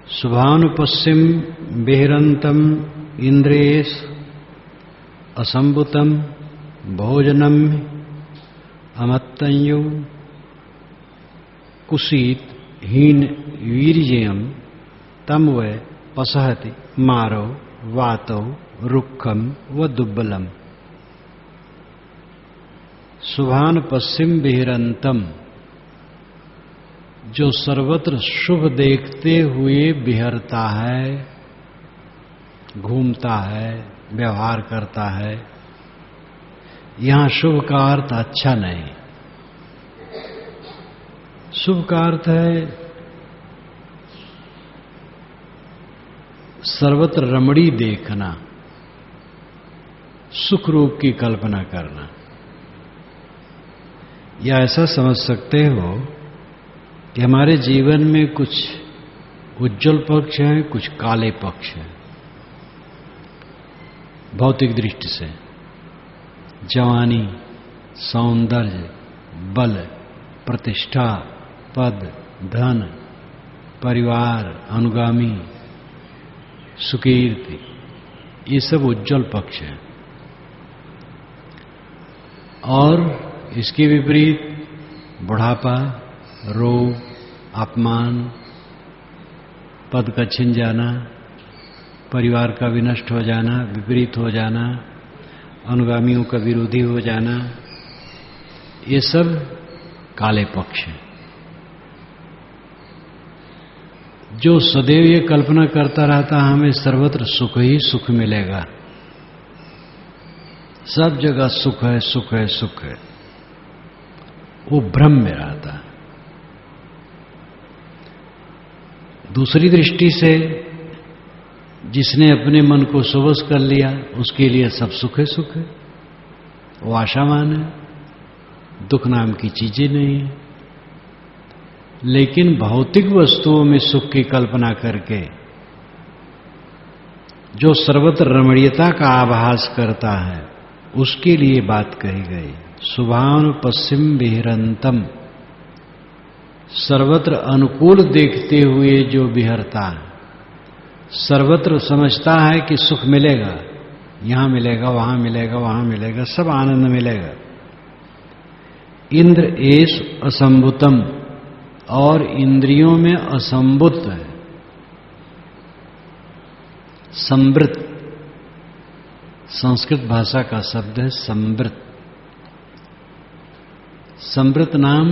शुभानुपश्चिम बिहरंतम इंद्रेश असंभुतम भोजनम अमत्तंयो कुशीत हीन वीर्यम तम व पसहति मारो वातो रुक्खम व दुब्बलम। शुभान पश्चिम बिहरंतम, जो सर्वत्र शुभ देखते हुए बिहरता है, घूमता है, व्यवहार करता है। यहां शुभ का अर्थ अच्छा नहीं, शुभ का अर्थ है सर्वत्र रमणी देखना, सुख रूप की कल्पना करना। या ऐसा समझ सकते हो कि हमारे जीवन में कुछ उज्जवल पक्ष हैं, कुछ काले पक्ष हैं। भौतिक दृष्टि से जवानी, सौंदर्य, बल, प्रतिष्ठा, पद, धन, परिवार, अनुगामी, सुकीर्ति, ये सब उज्जवल पक्ष हैं। और इसके विपरीत बुढ़ापा, रोग, अपमान, पद का छिन जाना, परिवार का विनष्ट हो जाना, विपरीत हो जाना, अनुगामियों का विरोधी हो जाना, ये सब काले पक्ष हैं। जो सदैव ये कल्पना करता रहता हमें सर्वत्र सुख ही सुख मिलेगा, सब जगह सुख है, सुख है, सुख है, वो भ्रम में रहता है। दूसरी दृष्टि से जिसने अपने मन को सुवश कर लिया, उसके लिए सब सुख है, सुख है, वो आशावान है, दुख नाम की चीजें नहीं है। लेकिन भौतिक वस्तुओं में सुख की कल्पना करके जो सर्वत्र रमणीयता का आभास करता है, उसके लिए बात कही गई। शुभानु पश्चिम बिहरंतम, सर्वत्र अनुकूल देखते हुए जो बिहरता है, सर्वत्र समझता है कि सुख मिलेगा, यहां मिलेगा, वहां मिलेगा, वहां मिलेगा, सब आनंद मिलेगा। इंद्र एष असंभुतम, और इंद्रियों में असंभुत है। संवृत संस्कृत भाषा का शब्द है संवृत। संवृत नाम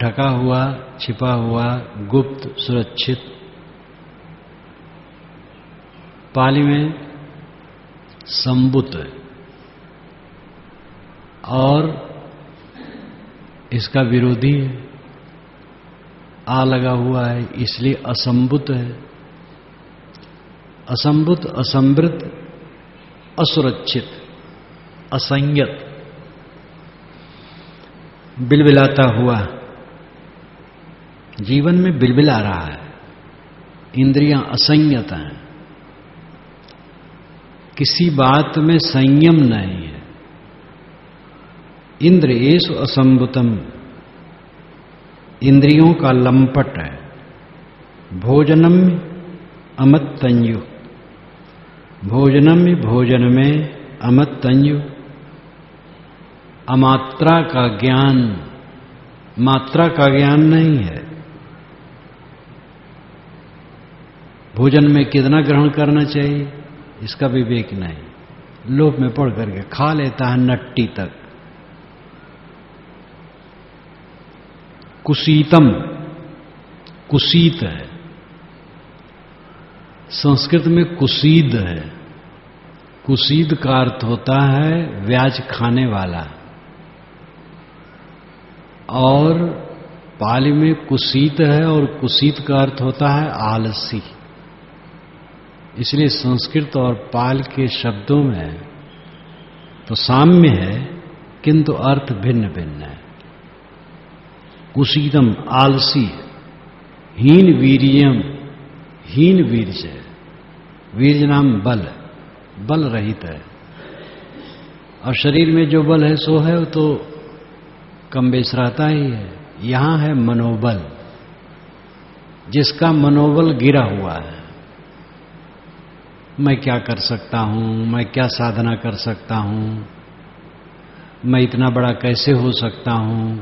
ढका हुआ, छिपा हुआ, गुप्त, सुरक्षित। पाली में संबुत है और इसका विरोधी है, आ लगा हुआ है, इसलिए असंभुत है। असंभुत, असंवृत, असुरक्षित, असंयत, बिलबिलाता हुआ, जीवन में बिलबिला रहा है, इंद्रियां असंयत हैं, किसी बात में संयम नहीं है। इंद्र एष असंभुतम, इंद्रियों का लंपट है। भोजनम अमत्तंयु, भोजनम भोजन में, अमत्तंयु अमात्रा का ज्ञान, मात्रा का ज्ञान नहीं है। भोजन में कितना ग्रहण करना चाहिए इसका विवेक नहीं, लोभ में पड़ करके खा लेता है नट्टी तक। कुशीतम, कुशीत है, संस्कृत में कुशीद है। कुशीद का अर्थ होता है व्याज खाने वाला, और पाली में कुशीत है, और कुशीत का अर्थ होता है आलसी। इसलिए संस्कृत और पाल के शब्दों में तो साम्य है, किंतु अर्थ भिन्न भिन्न है। कुशीतम आलसी, हीन वीर्यम, हीन वीर्य, वीर्य नाम बल, बल रहित है। और शरीर में जो बल है सो है, वो तो कम बेश रहता ही है। यहां है मनोबल, जिसका मनोबल गिरा हुआ है। मैं क्या कर सकता हूं, मैं क्या साधना कर सकता हूं, मैं इतना बड़ा कैसे हो सकता हूं।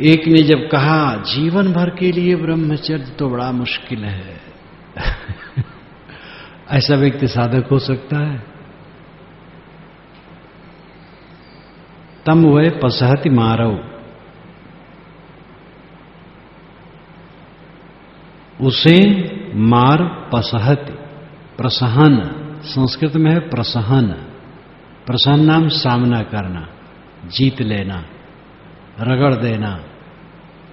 एक ने जब कहा जीवन भर के लिए ब्रह्मचर्य तो बड़ा मुश्किल है ऐसा व्यक्ति साधक हो सकता है? तम वह पसहति मारव, उसे मार पसहति। प्रसहन संस्कृत में है प्रसहन। प्रसहन नाम सामना करना, जीत लेना, रगड़ देना,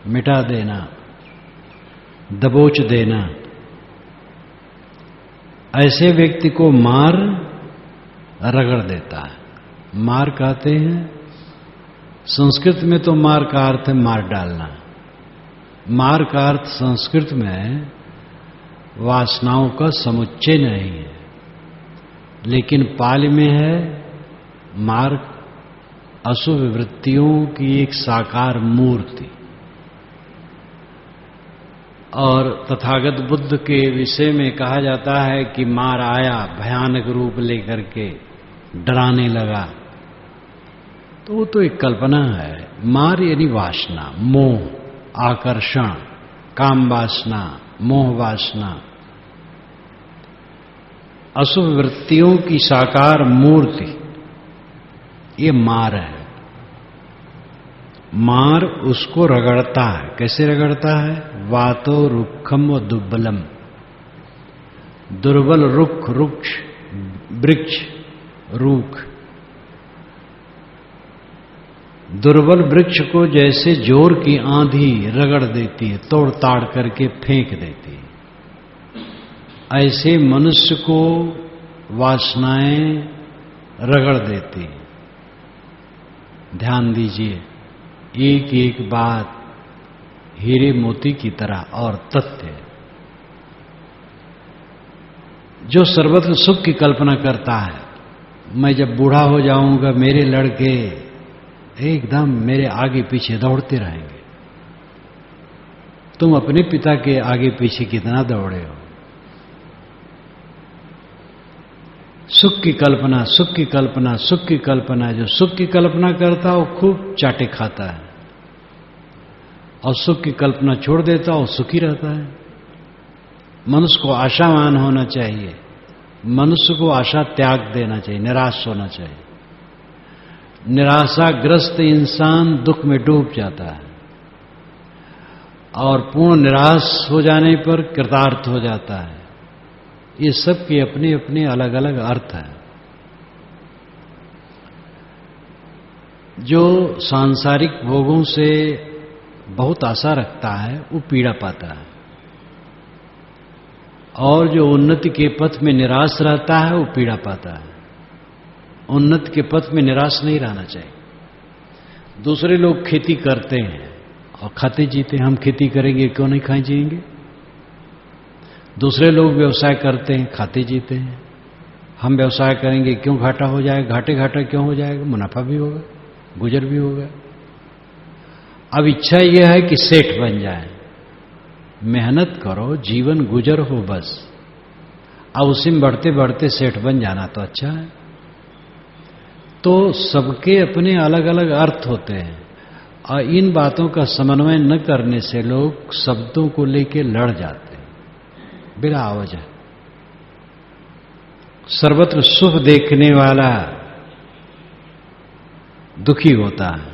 मिटा देना, दबोच देना। ऐसे व्यक्ति को मार रगड़ देता है। मार कहते हैं संस्कृत में तो मार का अर्थ है मार डालना। मार का अर्थ संस्कृत में वासनाओं का समुच्चय नहीं है, लेकिन पाली में है मार अशुभ वृत्तियों की एक साकार मूर्ति। और तथागत बुद्ध के विषय में कहा जाता है कि मार आया भयानक रूप लेकर के डराने लगा, तो वो तो एक कल्पना है। मार यानी वासना, मोह, आकर्षण, काम वासना, मोह वासना, अशुभ वृत्तियों की साकार मूर्ति, ये मार है। मार उसको रगड़ता है। कैसे रगड़ता है? वातो रुक्षम व दुर्बलम। दुर्बल रुख, रुक्ष, वृक्ष, रूख। दुर्बल वृक्ष को जैसे जोर की आंधी रगड़ देती है, तोड़ ताड़ करके फेंक देती है, ऐसे मनुष्य को वासनाएं रगड़ देती है। ध्यान दीजिए, एक एक बात हीरे मोती की तरह और तथ्य। जो सर्वत्र सुख की कल्पना करता है, मैं जब बूढ़ा हो जाऊंगा मेरे लड़के एकदम मेरे आगे पीछे दौड़ते रहेंगे। तुम अपने पिता के आगे पीछे कितना दौड़े हो? सुख की कल्पना, सुख की कल्पना, सुख की कल्पना। जो सुख की कल्पना करता है वो खूब चाटे खाता है, और सुख की कल्पना छोड़ देता है वो सुखी रहता है। मनुष्य को आशावान होना चाहिए, मनुष्य को आशा त्याग देना चाहिए, निराश होना चाहिए। निराशाग्रस्त इंसान दुख में डूब जाता है, और पूर्ण निराश हो जाने पर कृतार्थ हो जाता है। ये सब के अपने अपने अलग अलग अर्थ हैं। जो सांसारिक भोगों से बहुत आशा रखता है वो पीड़ा पाता है, और जो उन्नति के पथ में निराश रहता है वो पीड़ा पाता है। उन्नति के पथ में निराश नहीं रहना चाहिए। दूसरे लोग खेती करते हैं और खाते जीते, हम खेती करेंगे क्यों नहीं खाए जिएंगे? दूसरे लोग व्यवसाय करते हैं, खाते जीते हैं, हम व्यवसाय करेंगे क्यों घाटा हो जाएगा? घाटे घाटा क्यों हो जाएगा? मुनाफा भी होगा, गुजर भी होगा। अब इच्छा यह है कि सेठ बन जाए। मेहनत करो, जीवन गुजर हो बस। अब उसी में बढ़ते बढ़ते सेठ बन जाना तो अच्छा है। तो सबके अपने अलग अलग अर्थ होते हैं, और इन बातों का समन्वय न करने से लोग शब्दों को लेकर लड़ जाते हैं बिना वजह। सर्वत्र सुख देखने वाला दुखी होता है।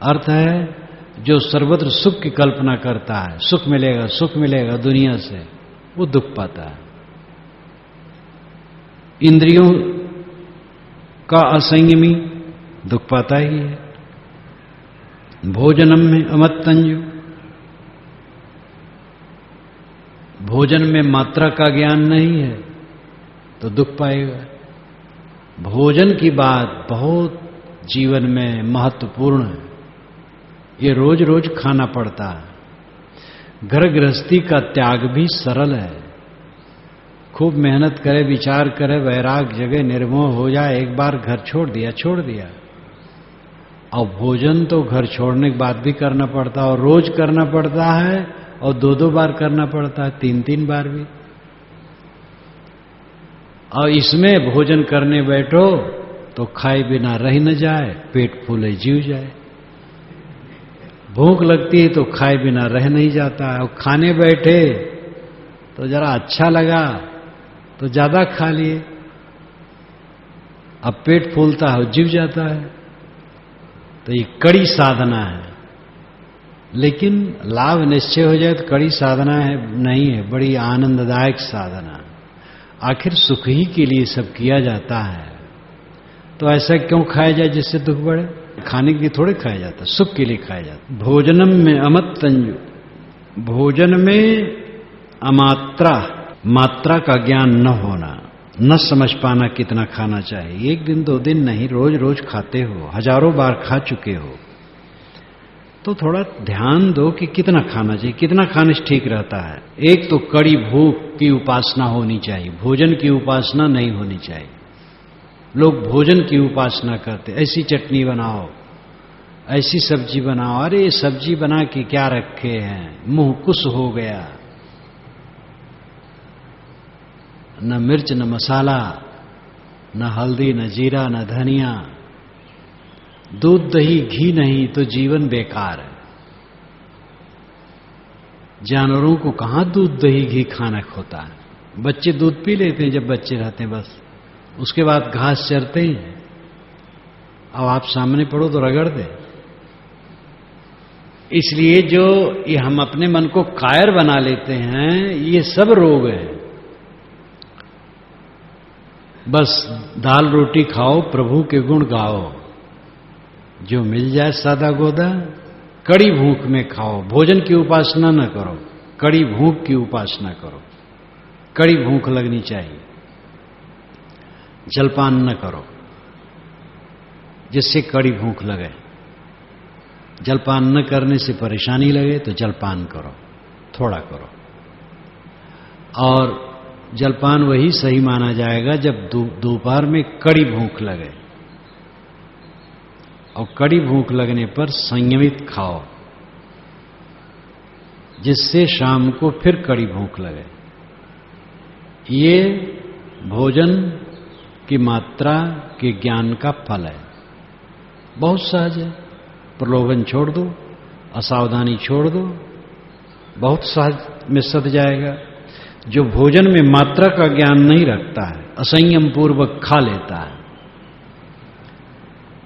अर्थ है जो सर्वत्र सुख की कल्पना करता है, सुख मिलेगा, सुख मिलेगा दुनिया से, वो दुख पाता है। इंद्रियों का असंयमी दुख पाता ही है। भोजनम में अमत्तंजु, भोजन में मात्रा का ज्ञान नहीं है तो दुख पाएगा। भोजन की बात बहुत जीवन में महत्वपूर्ण है। ये रोज रोज खाना पड़ता है। घर गृहस्थी का त्याग भी सरल है। खूब मेहनत करे, विचार करे, वैराग जगह निर्मोह हो जाए, एक बार घर छोड़ दिया, छोड़ दिया। और भोजन तो घर छोड़ने के बाद भी करना पड़ता है, और रोज करना पड़ता है, और 2-2 बार करना पड़ता है, 3-3 बार भी। और इसमें भोजन करने बैठो तो खाए बिना रह न जाए, पेट फूले जीव जाए। भूख लगती है तो खाए बिना रह नहीं जाता है, और खाने बैठे तो जरा अच्छा लगा तो ज्यादा खा लिए, अब पेट फूलता है, जीव जाता है। तो ये कड़ी साधना है, लेकिन लाभ निश्चय हो जाए तो कड़ी साधना है नहीं है, बड़ी आनंददायक साधना। आखिर सुख ही के लिए सब किया जाता है, तो ऐसा क्यों खाया जाए जिससे दुख बढ़े? खाने के लिए थोड़े खाया जाता, सुख के लिए खाया जाता। भोजनम में अमत तंजु, भोजन में अमात्रा, मात्रा का ज्ञान न होना, न समझ पाना कितना खाना चाहिए। 1 दिन 2 दिन नहीं, रोज रोज खाते हो, हजारों बार खा चुके हो, तो थोड़ा ध्यान दो कि कितना खाना चाहिए, कितना खाने से ठीक रहता है। एक तो कड़ी भूख की उपासना होनी चाहिए, भोजन की उपासना नहीं होनी चाहिए। लोग भोजन की उपासना करते, ऐसी चटनी बनाओ, ऐसी सब्जी बनाओ, अरे सब्जी बना के क्या रखे हैं, मुंह कुस हो गया, न मिर्च न मसाला, न हल्दी न जीरा न धनिया, दूध दही घी नहीं तो जीवन बेकार है। जानवरों को कहां दूध दही घी खाना होता है? बच्चे दूध पी लेते हैं जब बच्चे रहते हैं, बस उसके बाद घास चरते हैं। अब आप सामने पड़ो तो रगड़ दे। इसलिए जो ये हम अपने मन को कायर बना लेते हैं, ये सब रोग है। बस दाल रोटी खाओ, प्रभु के गुण गाओ, जो मिल जाए सादा गोदा। कड़ी भूख में खाओ, भोजन की उपासना न करो, कड़ी भूख की उपासना करो। कड़ी भूख लगनी चाहिए, जलपान न करो जिससे कड़ी भूख लगे। जलपान न करने से परेशानी लगे तो जलपान करो, थोड़ा करो। और जलपान वही सही माना जाएगा जब दोपहर में कड़ी भूख लगे, और कड़ी भूख लगने पर संयमित खाओ, जिससे शाम को फिर कड़ी भूख लगे। ये भोजन की मात्रा के ज्ञान का फल है, बहुत सहज है। प्रलोभन छोड़ दो, असावधानी छोड़ दो, बहुत सहज में सध जाएगा। जो भोजन में मात्रा का ज्ञान नहीं रखता है, असंयम पूर्वक खा लेता है,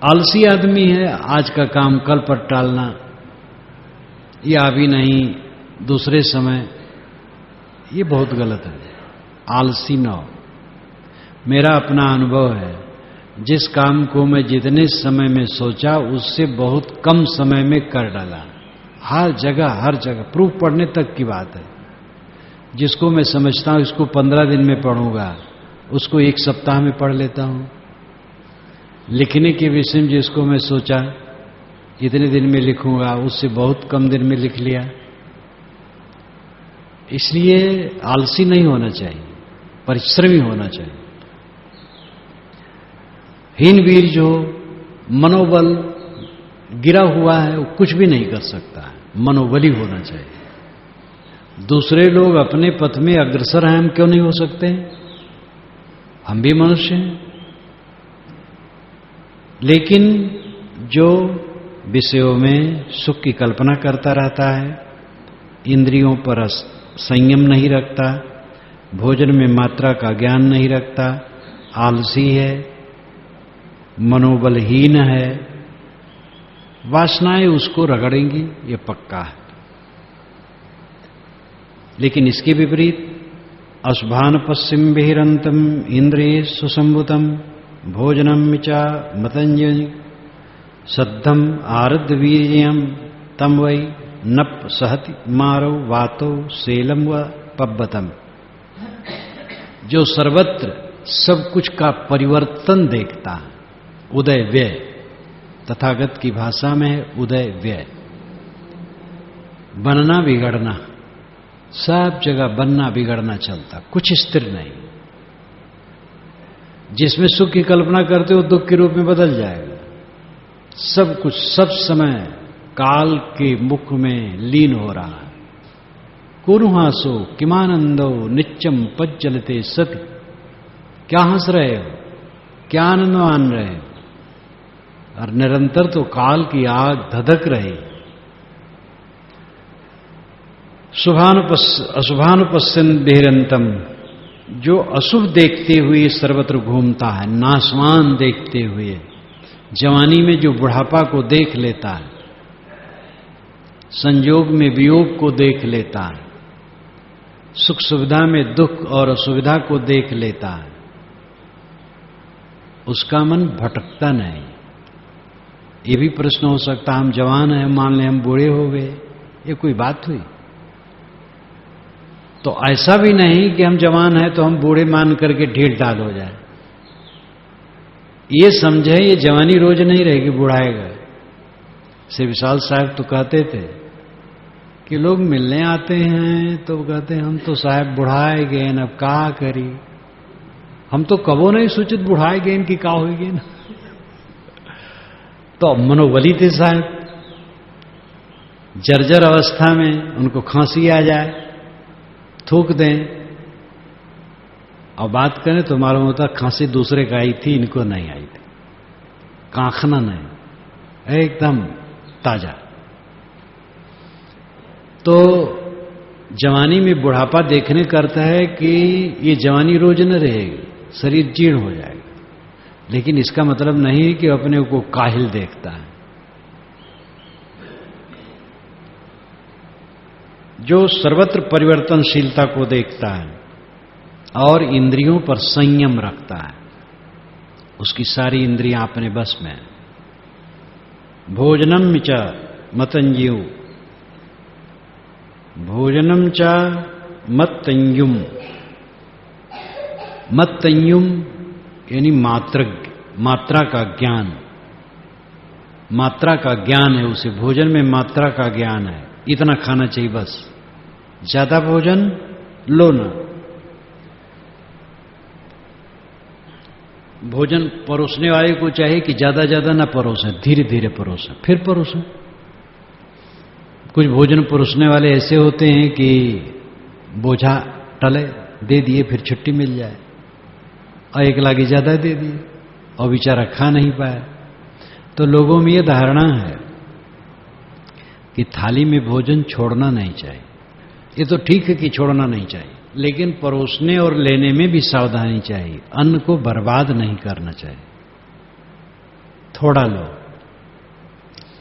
आलसी आदमी है, आज का काम कल पर टालना, या अभी नहीं दूसरे समय, ये बहुत गलत है। आलसी न हो। मेरा अपना अनुभव है, जिस काम को मैं जितने समय में सोचा उससे बहुत कम समय में कर डाला। हर जगह प्रूफ पढ़ने तक की बात है। जिसको मैं समझता हूं इसको 15 दिन में पढ़ूंगा, उसको 1 सप्ताह में पढ़ लेता हूं। लिखने के विषय में जिसको मैं सोचा इतने दिन में लिखूंगा, उससे बहुत कम दिन में लिख लिया। इसलिए आलसी नहीं होना चाहिए, परिश्रमी होना चाहिए। हीन वीर जो मनोबल गिरा हुआ है, वो कुछ भी नहीं कर सकता है, मनोबली होना चाहिए। दूसरे लोग अपने पथ में अग्रसर हैं, हम क्यों नहीं हो सकते? हम भी मनुष्य हैं। लेकिन जो विषयों में सुख की कल्पना करता रहता है, इंद्रियों पर संयम नहीं रखता, भोजन में मात्रा का ज्ञान नहीं रखता, आलसी है, मनोबलहीन है, वासनाएं उसको रगड़ेंगी, ये पक्का है। लेकिन इसके विपरीत अशुभान पश्चिम बहिरंतम इंद्रिय सुसंभुतम भोजनम च मतंजन सद्धम आरद वीर्यम तम वै नप सहति मारो वातो सेलम व पब्बतम। जो सर्वत्र सब कुछ का परिवर्तन देखता है, उदय व्यय, तथागत की भाषा में है उदय व्यय, बनना बिगड़ना, सब जगह बनना बिगड़ना चलता, कुछ स्थिर नहीं। जिसमें सुख की कल्पना करते हो दुख के रूप में बदल जाएगा। सब कुछ सब समय काल के मुख में लीन हो रहा है। कुरुहासो किमानंदो नित्यम पज्जलते सति। क्या हंस रहे हो, क्या आनंद मान रहे हो? और निरंतर तो काल की आग धधक रही। अशुभानुपश्यन बेहरंतम, जो अशुभ देखते हुए सर्वत्र घूमता है, नाशवान देखते हुए, जवानी में जो बुढ़ापा को देख लेता है, संयोग में वियोग को देख लेता है, सुख सुविधा में दुख और असुविधा को देख लेता है, उसका मन भटकता नहीं। ये भी प्रश्न हो सकता, हम जवान हैं, मान लें हम बूढ़े हो गए, ये कोई बात हुई? तो ऐसा भी नहीं कि हम जवान हैं तो हम बूढ़े मान करके ढीठ ढाल हो जाए। ये समझे ये जवानी रोज नहीं रहेगी, बुढ़ाएगा। श्री विशाल साहब तो कहते थे कि लोग मिलने आते हैं तो कहते हैं हम तो साहब बुढ़ाए गए, अब का करी, हम तो कबो नहीं सूचित बुढ़ाए गए, इनकी का होगी ना। तो मनोबली थे साहब, जर्जर अवस्था में उनको खांसी आ जाए, थूक दें, और बात करें तो मालूम होता खांसी दूसरे का आई थी, इनको नहीं आई थी, कांखना नहीं, एकदम ताजा। तो जवानी में बुढ़ापा देखने करता है कि ये जवानी रोज न रहेगी, शरीर जीर्ण हो जाएगा, लेकिन इसका मतलब नहीं कि अपने को काहिल देखता है। जो सर्वत्र परिवर्तनशीलता को देखता है और इंद्रियों पर संयम रखता है, उसकी सारी इंद्रियां अपने बस में। भोजनम च मतंजयु, भोजनम च मत्तंयुम। मत्तंयुम यानी मात्रज्ञ, मात्रा का ज्ञान, मात्रा का ज्ञान है उसे, भोजन में मात्रा का ज्ञान है, इतना खाना चाहिए बस, ज्यादा भोजन लो ना। भोजन परोसने वाले को चाहिए कि ज्यादा ज्यादा ना परोसें, धीरे धीरे परोसें, फिर परोसें। कुछ भोजन परोसने वाले ऐसे होते हैं कि बोझा टले दे दिए, फिर छुट्टी मिल जाए, और एक लागी ज्यादा दे दिए और बेचारा खा नहीं पाया। तो लोगों में यह धारणा है कि थाली में भोजन छोड़ना नहीं चाहिए। ये तो ठीक है कि छोड़ना नहीं चाहिए, लेकिन परोसने और लेने में भी सावधानी चाहिए। अन्न को बर्बाद नहीं करना चाहिए। थोड़ा लो,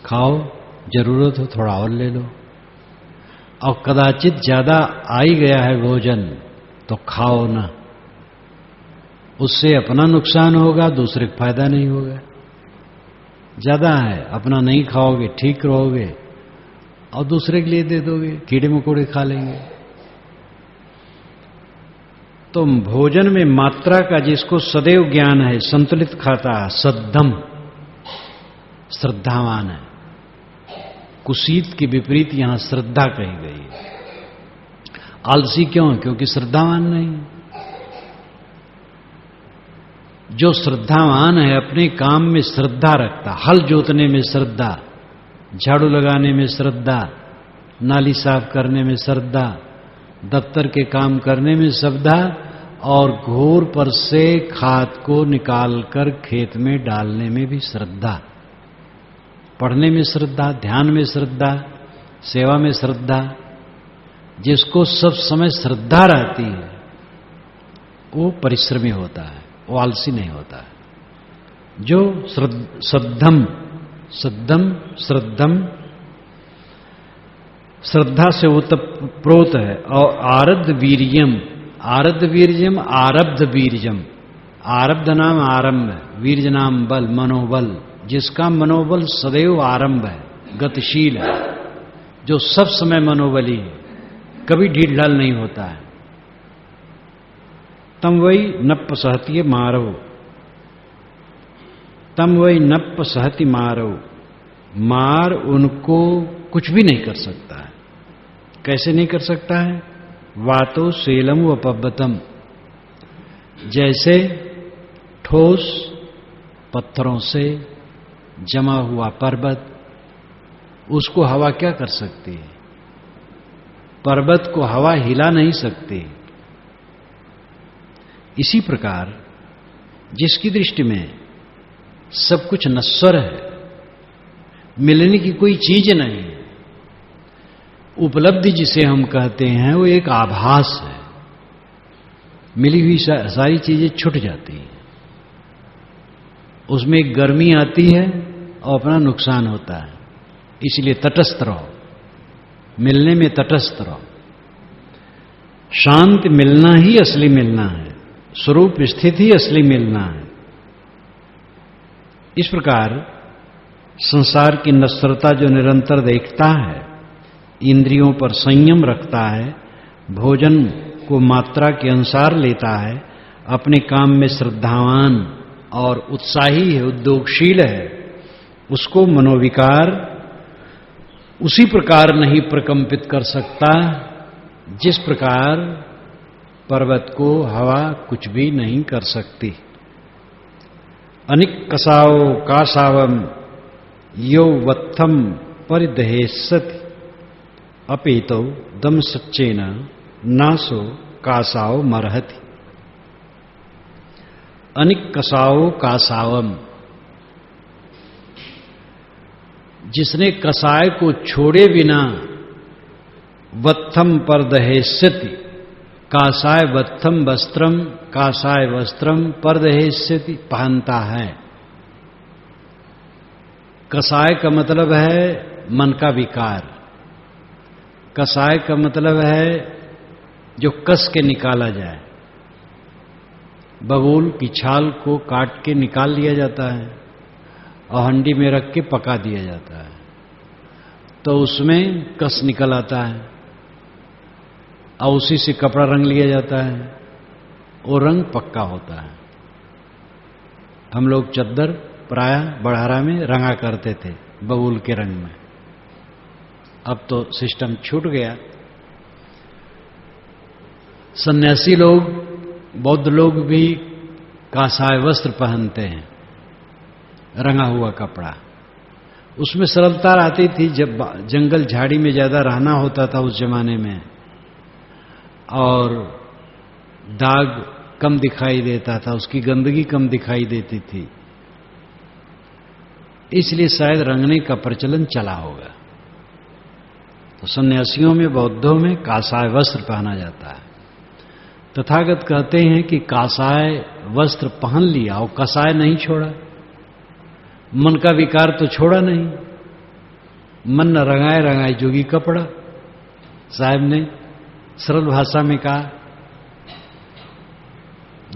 खाओ, जरूरत हो थोड़ा और ले लो, और कदाचित ज्यादा आ ही गया है भोजन तो खाओ ना, उससे अपना नुकसान होगा, दूसरे को फायदा नहीं होगा। ज्यादा है, अपना नहीं खाओगे, ठीक रहोगे, और दूसरे के लिए दे दोगे, कीड़े मकोड़े खा लेंगे। तो भोजन में मात्रा का जिसको सदैव ज्ञान है, संतुलित खाता है, सद्धम, श्रद्धावान है। कुसीत के विपरीत यहां श्रद्धा कही गई है। आलसी क्यों? क्योंकि श्रद्धावान नहीं। जो श्रद्धावान है अपने काम में श्रद्धा रखता, हल जोतने में श्रद्धा, झाड़ू लगाने में श्रद्धा, नाली साफ करने में श्रद्धा, दफ्तर के काम करने में श्रद्धा, और घूर पर से खाद को निकालकर खेत में डालने में भी श्रद्धा, पढ़ने में श्रद्धा, ध्यान में श्रद्धा, सेवा में श्रद्धा। जिसको सब समय श्रद्धा रहती है वो परिश्रमी होता है, वो आलसी नहीं होता है। जो सद्धम, सद्धम श्रद्धम, श्रद्धा से ओतप्रोत है, और आरब्ध वीर्यम, आरब्ध वीर्यम, आरब्ध वीर्यम, आरब्ध नाम आरंभ है, वीर्य नाम बल, मनोबल। जिसका मनोबल सदैव आरंभ है, गतिशील है, जो सब समय मनोबली है, कभी ढीठ ढाल नहीं होता है। तम वही नप सहती मारो, तम वही नप सहती मारो, मार उनको कुछ भी नहीं कर सकता है। कैसे नहीं कर सकता है? वातो सेलम व पब्बतम, जैसे ठोस पत्थरों से जमा हुआ पर्वत, उसको हवा क्या कर सकती है? पर्वत को हवा हिला नहीं सकती। इसी प्रकार जिसकी दृष्टि में सब कुछ नश्वर है, मिलने की कोई चीज नहीं, उपलब्धि जिसे हम कहते हैं वो एक आभास है, मिली हुई सारी चीजें छूट जाती हैं, उसमें एक गर्मी आती है और अपना नुकसान होता है। इसलिए तटस्थ रहो, मिलने में तटस्थ रहो। शांति मिलना ही असली मिलना है, स्वरूप स्थित ही असली मिलना है। इस प्रकार संसार की नश्वरता जो निरंतर देखता है, इंद्रियों पर संयम रखता है, भोजन को मात्रा के अनुसार लेता है, अपने काम में श्रद्धावान और उत्साही है, उद्योगशील है, उसको मनोविकार उसी प्रकार नहीं प्रकंपित कर सकता जिस प्रकार पर्वत को हवा कुछ भी नहीं कर सकती। अनिक कसाओ कासावम यो वत्थम परिदहेसति अपेतो दम सच्चेन नासो कासाओ मरहति। अनिक कसाओ कासावम, जिसने कसाय को छोड़े बिना वत्थम पर दहेस्यति, कासाय वत्थम वस्त्रम, कासाय वस्त्रम पर दहेस्यति, पहनता है। कसाय का मतलब है मन का विकार, कसाय का मतलब है जो कस के निकाला जाए। बबूल की छाल को काट के निकाल लिया जाता है और हंडी में रख के पका दिया जाता है, तो उसमें कस निकल आता है और उसी से कपड़ा रंग लिया जाता है, वो रंग पक्का होता है। हम लोग चद्दर प्राय बड़हरा में रंगा करते थे बबूल के रंग में, अब तो सिस्टम छूट गया। सन्यासी लोग, बौद्ध लोग भी कासाय वस्त्र पहनते हैं, रंगा हुआ कपड़ा। उसमें सरलता आती थी, जब जंगल झाड़ी में ज्यादा रहना होता था उस जमाने में, और दाग कम दिखाई देता था, उसकी गंदगी कम दिखाई देती थी, इसलिए शायद रंगने का प्रचलन चला होगा। तो सन्यासियों में, बौद्धों में कासाय वस्त्र पहना जाता है। तथागत कहते हैं कि कासाय वस्त्र पहन लिया और कसाय नहीं छोड़ा, मन का विकार तो छोड़ा नहीं। मन न रंगाए रंगाए जोगी कपड़ा, साहब ने सरल भाषा में कहा।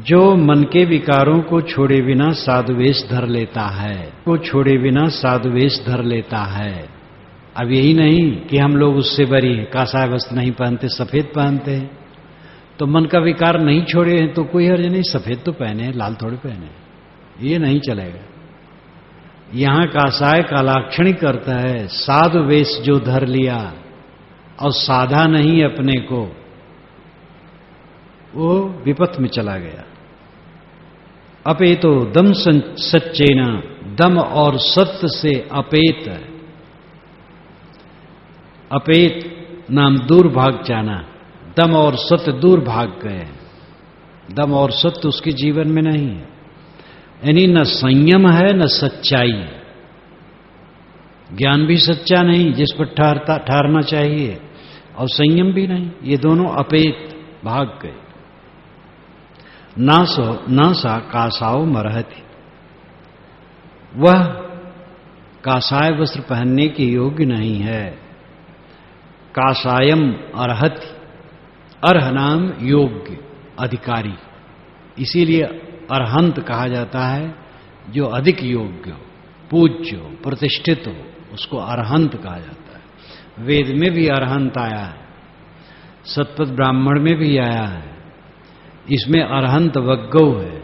जो मन के विकारों को छोड़े बिना साधुवेश धर लेता है, को छोड़े बिना साधुवेश धर लेता है। अब यही नहीं कि हम लोग उससे बरी हैं, कासाय वस्त्र नहीं पहनते, सफेद पहनते हैं, तो मन का विकार नहीं छोड़े हैं तो कोई हर्ज नहीं, सफेद तो पहने हैं, लाल थोड़े पहने, ये नहीं चलेगा। यहां कासाय का लाक्षणिक करता है साधु वेश जो धर लिया और साधा नहीं अपने को, वो विपथ में चला गया। अपेतो दम सच्चेना, दम और सत्य से अपेत, अपेत नाम दूर भाग जाना, दम और सत्य दूर भाग गए। दम और सत्य उसके जीवन में नहीं है, यानी न संयम है न सच्चाई। ज्ञान भी सच्चा नहीं जिस पर ठहरना चाहिए, और संयम भी नहीं, ये दोनों अपेत भाग गए। ना सा कासाओ मरहति, वह कासाय वस्त्र पहनने के योग्य नहीं है। कासायम अर्हति, अर्ह नाम योग्य, अधिकारी, इसीलिए अरहंत कहा जाता है जो अधिक योग्य हो, पूज्य हो, प्रतिष्ठित हो, उसको अरहंत कहा जाता है। वेद में भी अरहंत आया है, सतपथ ब्राह्मण में भी आया है, इसमें अरहंत वग्गौ है।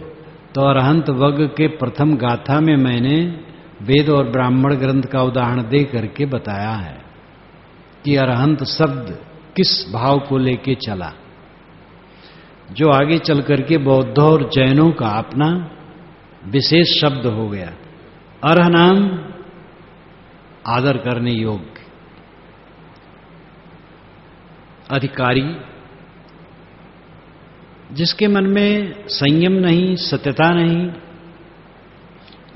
तो अरहंत वग्ग के प्रथम गाथा में मैंने वेद और ब्राह्मण ग्रंथ का उदाहरण दे करके बताया है कि अरहंत शब्द किस भाव को लेके चला, जो आगे चल करके बौद्धों और जैनों का अपना विशेष शब्द हो गया। अर्ह नाम आदर करने योग्य अधिकारी, जिसके मन में संयम नहीं, सत्यता नहीं,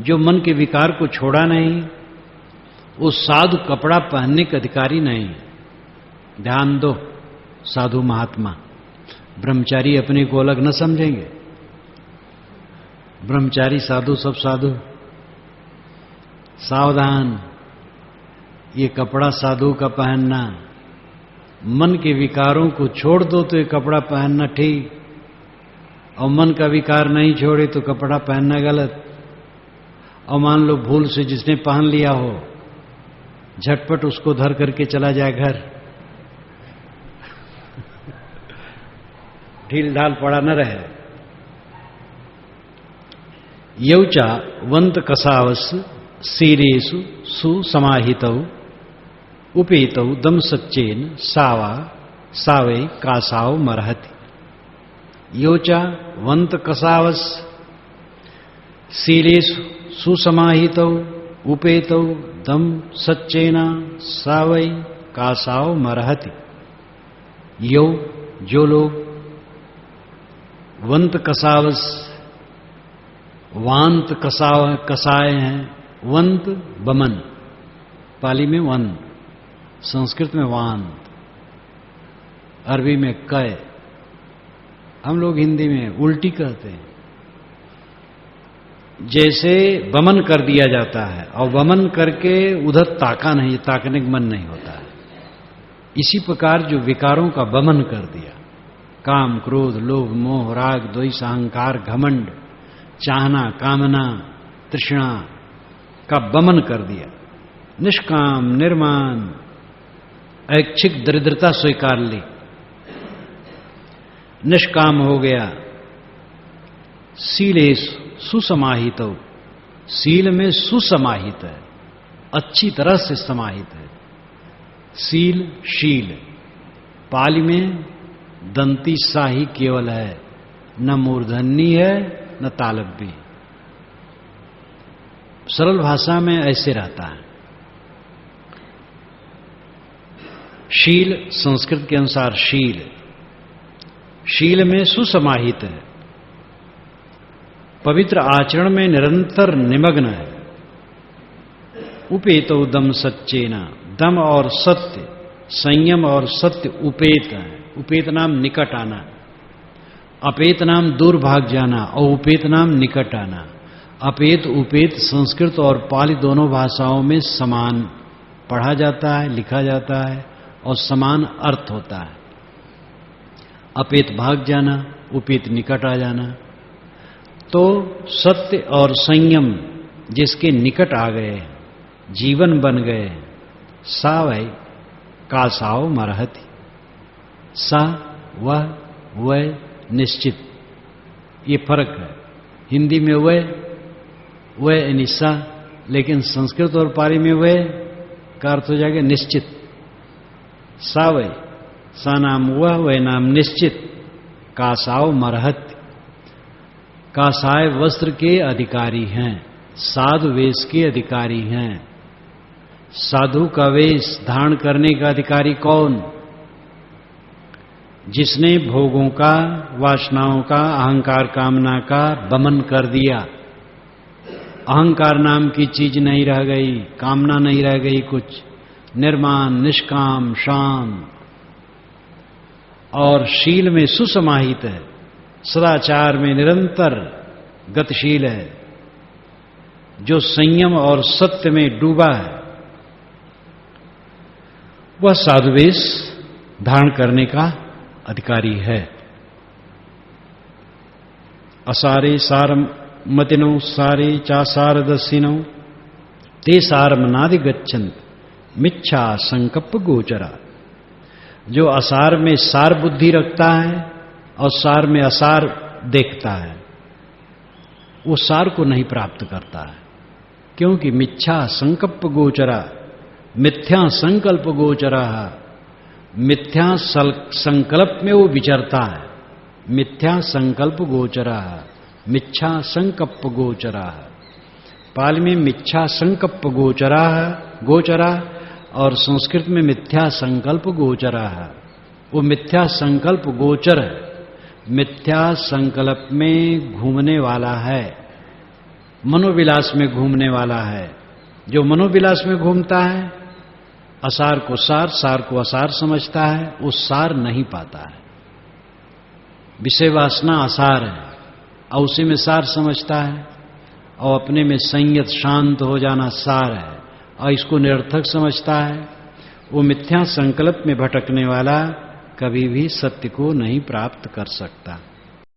जो मन के विकार को छोड़ा नहीं, वो साधु कपड़ा पहनने के अधिकारी नहीं। ध्यान दो, साधु महात्मा, ब्रह्मचारी अपने को अलग न समझेंगे। ब्रह्मचारी साधु सब साधु। सावधान, ये कपड़ा साधु का पहनना, मन के विकारों को छोड़ दो तो ये कपड़ा पहनना ठीक, और मन का विकार नहीं छोड़े तो कपड़ा पहनना गलत। और मान लो भूल से जिसने पहन लिया हो, झटपट उसको धर करके चला जाए घर, ढील ढाल पड़ा न रहे। यौचा वंत कसावस सीरेसु सुसमाहितौ उपेतौ दम सच्चेन सावा सावे कासाव मरहति। योचा वंत कसावस सीरेसु सुसमाहितौ उपेतौ दम सच्चेना सावै कासाव मरहति। यो, जो लोग वंत कसावस, वांत कसाए हैं। वंत बमन, पाली में वंत, संस्कृत में वांत, अरबी में कय, हम लोग हिंदी में उल्टी कहते हैं। जैसे वमन कर दिया जाता है और वमन करके उधर ताका नहीं, ताकने का मन नहीं होता है, इसी प्रकार जो विकारों का वमन कर दिया, काम, क्रोध, लोभ, मोह, राग, द्वेष, अहंकार, घमंड, चाहना, कामना, तृष्णा का वमन कर दिया, निष्काम, निर्माण, ऐच्छिक दरिद्रता स्वीकार ली, निष्काम हो गया। सीलेश सुसमाहित हो, सील में सुसमाहित है, अच्छी तरह से समाहित है। सील, शील, पाली में दंती सा ही केवल है, न मूर्धन्य है न तालव्य। सरल भाषा में ऐसे रहता है। शील, संस्कृत के अनुसार शील, शील में सुसमाहित है, पवित्र आचरण में निरंतर निमग्न है। उपेतो दम सच्चेना, दम और सत्य, संयम और सत्य उपेत है। उपेत नाम निकट आना, अपेत नाम दूर भाग जाना, और उपेत नाम निकट आना। अपेत उपेत संस्कृत और पाली दोनों भाषाओं में समान पढ़ा जाता है, लिखा जाता है और समान अर्थ होता है। अपेत भाग जाना, उपेत निकट आ जाना। तो सत्य और संयम जिसके निकट आ गए, जीवन बन गए, सा वै कासाव मरहति। सा, वह निश्चित, ये फर्क है। हिंदी में वह निशा, लेकिन संस्कृत और पाली में वह का अर्थ हो जाएगा निश्चित। सा वै, सा नाम वह नाम निश्चित। कासाव मरहत, कासाय वस्त्र के अधिकारी हैं, साधु वेश के अधिकारी हैं। साधु का वेश धारण करने का अधिकारी कौन? जिसने भोगों का, वासनाओं का, अहंकार कामना का दमन कर दिया। अहंकार नाम की चीज नहीं रह गई, कामना नहीं रह गई कुछ, निर्माण, निष्काम, शांत, और शील में सुसमाहित है, सदाचार में निरंतर गतिशील है, जो संयम और सत्य में डूबा है, वह साधुवेश धारण करने का अधिकारी है। असारे सारम मतिनो सारे चासारदसिनो ते सारमनादि गच्छन्त मिच्छा संकल्प गोचरा। जो असार में सार बुद्धि रखता है और सार में असार देखता है, वो सार को नहीं प्राप्त करता है, क्योंकि मिच्छा संकल्प गोचरा, मिथ्या संकल्प गोचरा, मिथ्या संकल्प में वो विचरता है। मिथ्या संकल्प गोचरा, मिच्छा संकल्प गोचरा। पाली में मिथ्या संकल्प गोचरा और संस्कृत में मिथ्या संकल्प गोचरा है। वो मिथ्या संकल्प गोचर है, मिथ्या संकल्प में घूमने वाला है, मनोविलास में घूमने वाला है। जो मनोविलास में घूमता है, असार को सार, सार को असार समझता है, वो सार नहीं पाता है। विषय वासना असार है और उसी में सार समझता है, और अपने में संयत शांत हो जाना सार है और इसको निरर्थक समझता है। वो मिथ्या संकल्प में भटकने वाला कभी भी सत्य को नहीं प्राप्त कर सकता।